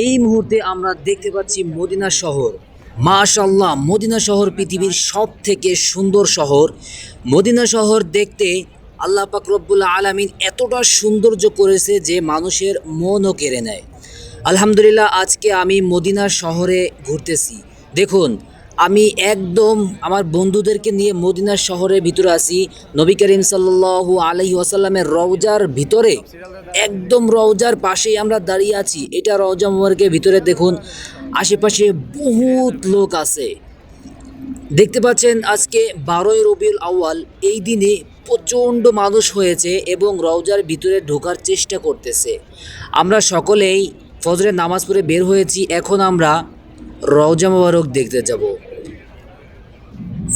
এই মুহূর্তে আমরা দেখতে পাচ্ছি মদিনা শহর। মাশাআল্লাহ, মদিনা শহর পৃথিবীর সব থেকে সুন্দর শহর। মদিনা শহর দেখতে আল্লাহ পাক রব্বুল আলামিন এতটা সৌন্দর্য করেছে যে মানুষের মনও কেড়ে নেয়। আলহামদুলিল্লাহ, আজকে আমি মদিনা শহরে ঘুরতেছি। দেখুন, আমি একদম আমার বন্ধুদেরকে নিয়ে মদিনা শহরের ভিতরে আছি। নবী করিম সাল্লাল্লাহু আলাইহি ওয়াসাল্লামের রওজার ভিতরে, একদম রওজার পাশেই আমরা দাঁড়িয়ে আছি। এটা রওজা মুবারকের ভিতরে। দেখুন, আশেপাশে বহুত লোক আছে। দেখতে পাচ্ছেন, আজকে 12ই রবিউল আউয়াল। এই দিনে প্রচণ্ড মানুষ হয়েছে এবং রওজার ভিতরে ঢোকার চেষ্টা করতেছে। আমরা সকলেই ফজরের নামাজ পড়ে বের হয়েছি। এখন আমরা রওজা মুবারক দেখতে যাব।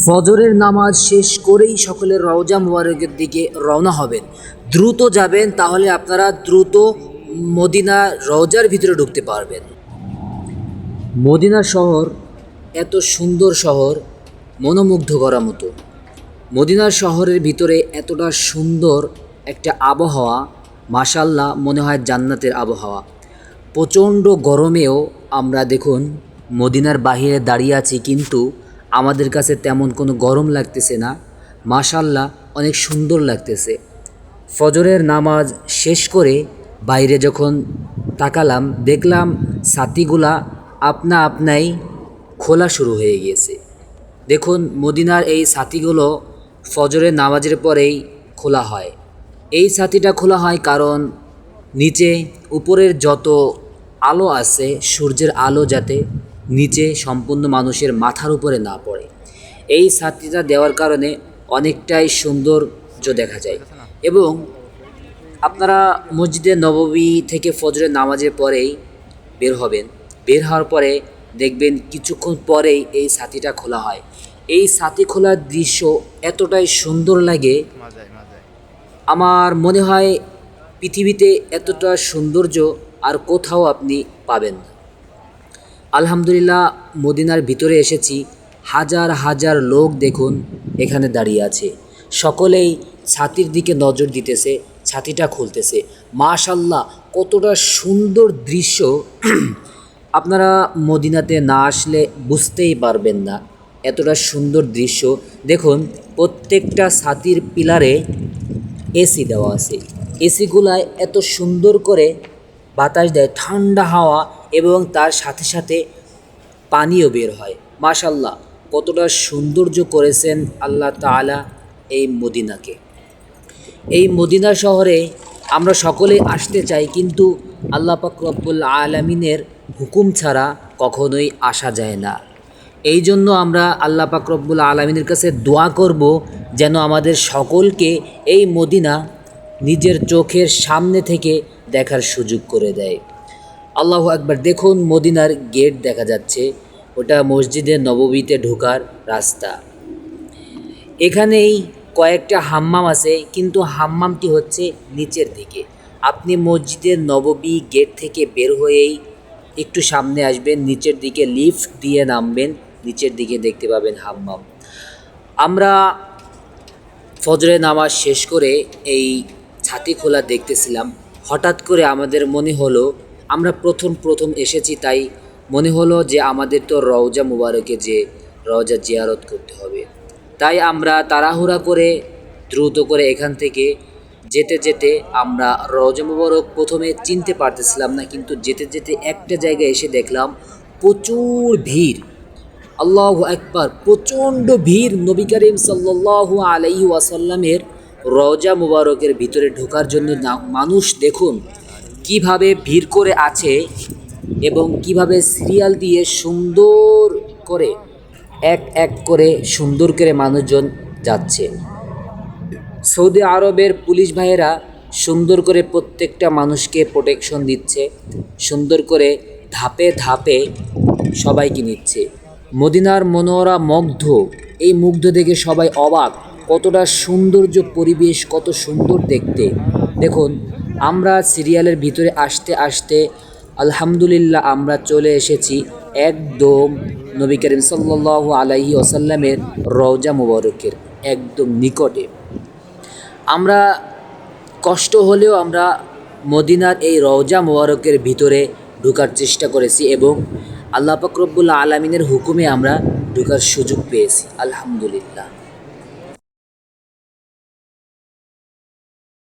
ফজরের নামাজ শেষ করেই সকলে রওজা মুবারকের দিকে রওনা হবেন। দ্রুত যাবেন, তাহলে আপনারা দ্রুত মদিনা রওজার ভিতরে ঢুকতে পারবেন। মদিনা শহর এত সুন্দর শহর, মনোমুগ্ধ করার মতো। মদিনা শহরের ভিতরে এতটা সুন্দর একটা আবহাওয়া, মাশাআল্লাহ, মনে হয় জান্নাতের আবহাওয়া। প্রচণ্ড গরমেও আমরা দেখুন মদিনার বাহিরে দাঁড়িয়ে আছি, কিন্তু আমাদের কাছে তেমন কোনো গরম লাগতেছে না। মাশাআল্লাহ, অনেক সুন্দর লাগতেছে। ফজরের নামাজ শেষ করে বাইরে যখন তাকালাম, দেখলাম ছাতিগুলা আপনা আপনাই খোলা শুরু হয়ে গিয়েছে। দেখুন, মদিনার এই ছাতিগুলো ফজরের নামাজের পরেই খোলা হয়। এই ছাতিটা খোলা হয় কারণ নিচে উপরের যত আলো আছে, সূর্যের আলো যাতে নিচে সম্পূর্ণ মানুষের মাথার উপরে না পড়ে। এই ছাতিটা দেওয়ার কারণে অনেকটাই সৌন্দর্য দেখা যায়। এবং আপনারা মসজিদে নববী থেকে ফজরের নামাজের পরেই বের হবেন। বের হওয়ার পরে দেখবেন কিছুক্ষণ পরেই এই ছাতিটা খোলা হয়। এই ছাতি খোলার দৃশ্য এতটাই সুন্দর লাগে, আমার মনে হয় পৃথিবীতে এতটা সৌন্দর্য আর কোথাও আপনি পাবেন না। আলহামদুলিল্লাহ, মদিনার ভিতরে এসেছি। হাজার হাজার লোক দেখুন এখানে দাঁড়িয়ে আছে। সকলেই ছাতির দিকে নজর দিতেছে, ছাতিটা খুলতেছে। মাশাআল্লাহ, কতটা সুন্দর দৃশ্য! আপনারা মদিনাতে না আসলে বুঝতেই পারবেন না এতটা সুন্দর দৃশ্য। দেখুন, প্রত্যেকটা ছাতির পিলারে এসি দেওয়া আছে। এসিগুলায় এত সুন্দর করে বাতাস দেয়, ঠান্ডা হাওয়া, এবং তার সাথে সাথে পানিও বের হয়। মাশাআল্লাহ, কতটা সৌন্দর্য করেছেন আল্লাহ তাআলা এই মদিনাকে। এই মদিনা শহরে আমরা সকলেই আসতে চাই, কিন্তু আল্লাহ পাক রব্বুল আলামিনের হুকুম ছাড়া কখনোই আসা যায় না। এই জন্য আমরা আল্লাহ পাক রব্বুল আলামিনের কাছে দোয়া করব যেন আমাদের সকলকে এই মদিনা নিজের চোখের সামনে থেকে দেখার সুযোগ করে দেয়। আল্লাহু আকবার। দেখুন, মদিনার গেট দেখা যাচ্ছে, ওটা মসজিদে নববীতে ঢোকার রাস্তা। এখানেই কয়েকটা হাম্মাম আছে, কিন্তু হাম্মামটি হচ্ছে নিচের দিকে। আপনি মসজিদের নববী গেট থেকে বের হয়েই একটু সামনে আসবেন, নিচের দিকে লিফট দিয়ে নামবেন, নিচের দিকে দেখতে পাবেন হাম্মাম। আমরা ফজরের নামাজ শেষ করে এই ছাতি খোলা দেখতেছিলাম। হঠাৎ করে আমাদের মনে হলো, আমরা প্রথম এসেছি, তাই মনে হলো যে আমাদের তো রওজা মুবারকে যে রওজা জিয়ারত করতে হবে। তাই আমরা তাড়াহুড়া করে দ্রুত করে এখান থেকে যেতে যেতে আমরা রওজা মুবারক প্রথমে চিনতে পারতেছিলাম না, কিন্তু যেতে যেতে একটা জায়গায় এসে দেখলাম প্রচুর ভিড়। আল্লাহু আকবার, প্রচণ্ড ভিড়। নবী করিম সাল্লাল্লাহু আলাইহি ওয়াসাল্লামের রওজা মুবারকের ভিতরে ঢোকার জন্য মানুষ দেখুন কিভাবে ভিড় করে আছে, এবং কিভাবে সিরিয়াল দিয়ে সুন্দর করে এক এক করে সুন্দর করে মানুষজন যাচ্ছে। সৌদি আরবের পুলিশ ভাইয়েরা সুন্দর করে প্রত্যেকটা মানুষকে প্রোটেকশন দিচ্ছে, সুন্দর করে ধাপে ধাপে সবাইকে নিচ্ছে। মদিনার মনোরা মুগ্ধ, এই মুগ্ধ দেখে সবাই অবাক, কতটা সৌন্দর্য পরিবেশ, কত সুন্দর দেখতে। দেখুন, আমরা সিরিয়ালের ভিতরে আসতে আসতে আলহামদুলিল্লাহ আমরা চলে এসেছি একদম নবী করিম সাল্লাল্লাহু আলাইহি ওয়াসাল্লামের রওজা মুবারকের একদম নিকটে। আমরা কষ্ট হলেও আমরা মদিনার এই রওজা মুবারকের ভিতরে ঢোকার চেষ্টা করেছি এবং আল্লাহ পাক রব্বুল আলমিনের হুকুমে আমরা ঢোকার সুযোগ পেয়েছি, আলহামদুলিল্লাহ।